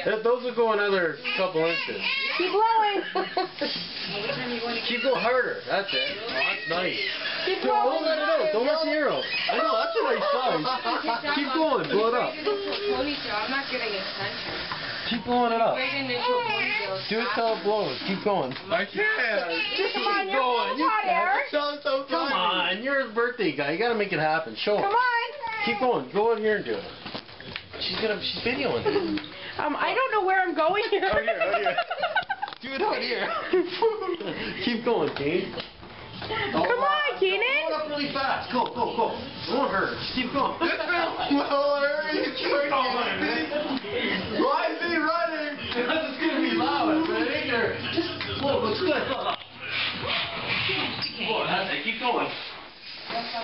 Those will go another couple inches. Keep blowing. Keep going harder. That's it. Oh, that's nice. Keep Don't blowing. let it out. Don't let the air out. I know, that's a nice size. Keep going. Blow it up. I'm not getting a center. Keep blowing it up. Right into a ponytail. Do it till it blows. Keep going. I can't. Come on, you're going. full of hot air. Come on. You're a birthday guy. You gotta make it happen. Show Come him. on. Keep going. Go in here and do it. She's videoing it. I don't know where I'm going here. Out here, out here. Do it out here. Keep going, Kane. Come on, Keenan. Go up really fast. Go, go, go. It won't hurt. Just keep going. Well, hurry. Keep going. Why is he running? It's gonna be loud, but it ain't there. Just whoa, looks good. Whoa, that's it. Keep going.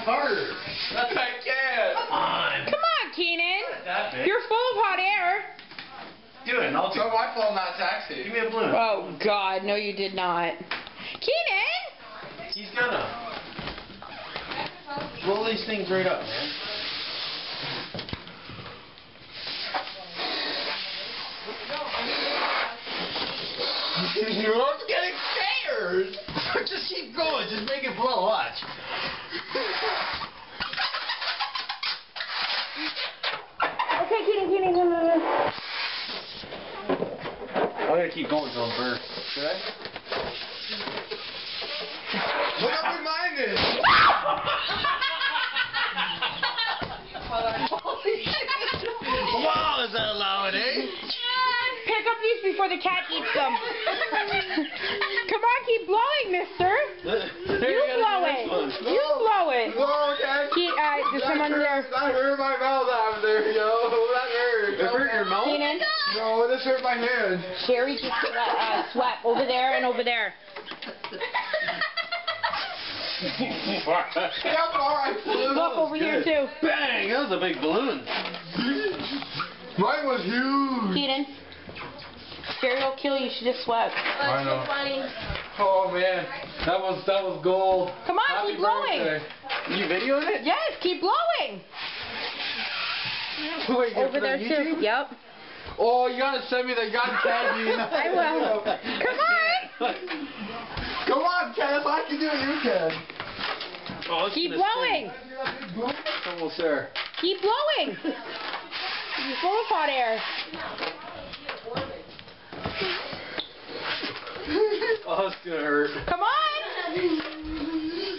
Harder. That's I can't. Come on. Come on, Keenan. That big. You're full of hot air. Do it, and I'll do So it. my fault, not taxi. Give me a balloon. Oh, God. No, you did not. Keenan. He's gonna blow these things right up, man. I'm getting scared. Just keep going. Just make it blow. Watch. Okay, Keenan. No. I'm gonna keep going till I'm burnt. Should I? Look how big mine is. Wow, is that loud, eh? Pick up these before the cat eats them. Come on, keep blowing, mister. You blow it. You blow it. Whoa, Dad. There's some under there. That hurt my mouth out there, yo. That hurt. It hurt your mouth? Keenan, No, this hurt my hand. Sherry just swept over there and over there. See how far I flew? Look over here, too. Bang! That was a big balloon. Mine was huge. Keenan, Sherry will kill you. She just swept. I know. Oh man, that was gold. Come on, Happy keep blowing. birthday. You videoing it? Yes, keep blowing. Wait, Over there, too. Yep. Oh, you gotta send me the gun, tag me. I will. Come on. Come on, Ken. If I can do it, you can. Oh, it's Keep gonna blowing. sting. Almost there. Keep blowing. You're full of hot air. Oh, it's gonna hurt. Come on.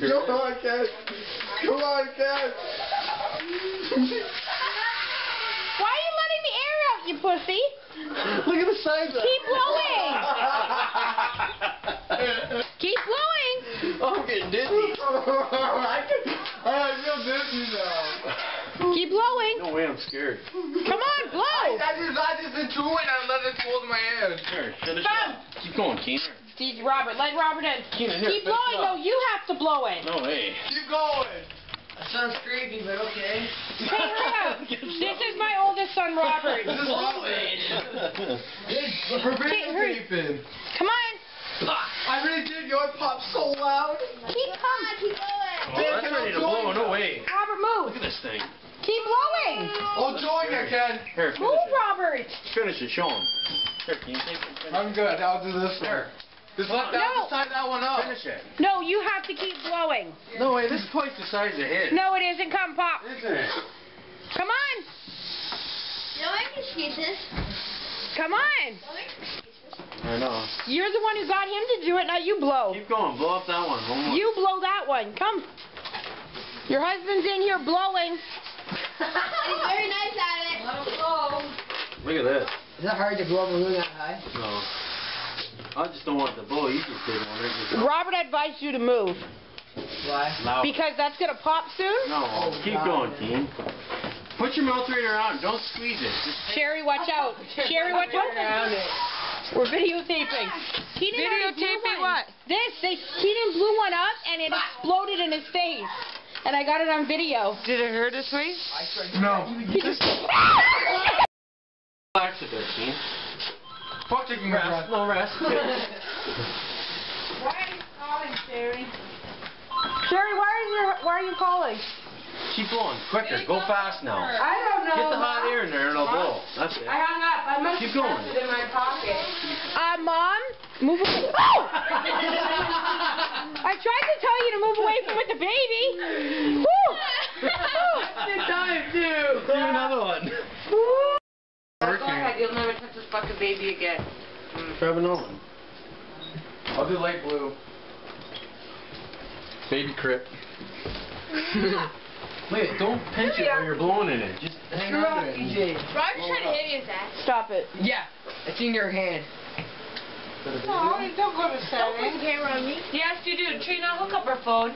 Come on, Ken. Come on, Ken. Why are you letting the air out, you pussy? Look at the size of it. Keep blowing. Keep blowing. Oh, I'm getting dizzy. I feel dizzy now. Keep blowing. No way, I'm scared. Come on, blow. I just into it and I let it hold in my hand. Here, finish it Come. up. Keep going, Keenan. Steve, Robert, let Robert in. Keenan, here, Keep finish it blowing. up. No, you have to blow it. No way. Keep going. That sounds creepy, but okay. Hey, hurry up. This is my oldest son, Robert. This is Robert. Her Okay, hurry. baby's deep in. Come on. I really did. Yo, it popped so loud. Keep going. Keep going. Oh, that's ready to blow. No way. Robert, move. Look at this thing. Keep blowing. Oh, join her, Ken. Here, finish Move, it. Robert. Finish it. Show him. Here, Keenan, take it. Finish I'm good. I'll do this There. one. Just let that, No. just tie that one up. Finish it. No, you have to keep blowing. No way, this is twice the size of his. No, it isn't. Come, Pop. Isn't it? Come on. No excuses. Come on. I know. You're the one who got him to do it. Now you blow. Keep going. Blow up that one. One more. You blow that one. Come. Your husband's in here blowing. He's very nice at it. Look at this. Is it hard to blow a balloon that high? No. I just don't want it to blow. You just did one. Right? Just Robert advised you to move Why? loud. because that's going to pop soon. No. Keep going, Keen. Put your mouth right around. Don't squeeze it. Just Sherry, watch out. Sherry, watch out. We're videotaping. Keenan already blew Videotaping one. what? Keenan blew one up and it exploded in his face. And I got it on video. Did it hurt his face? No. He just... relax a bit, Keen. Fuck taking a breath. Rest. No rest. Why are you calling, Sherry? Sherry, why are you calling? Keep blowing. Quicker. Go fast now. I don't know. Get the hot air in there and it'll blow. That's it. I hung up. I must Keep have going. left it in my pocket. Mom, move away. Oh! I tried to tell you to move away from with the baby. Woo! Good time, too. Do another one. Go ahead. You'll never touch this fucking baby again. Grab another one. I'll do light blue. Baby crip. Wait, don't pinch it while you're blowing in it. Just hang on to it. EJ. Roger's trying to hit me with that. Stop it. Yeah, it's in your hand. No, don't go to Don't put the camera on me. Yes, you do. Trina, hook up her phone.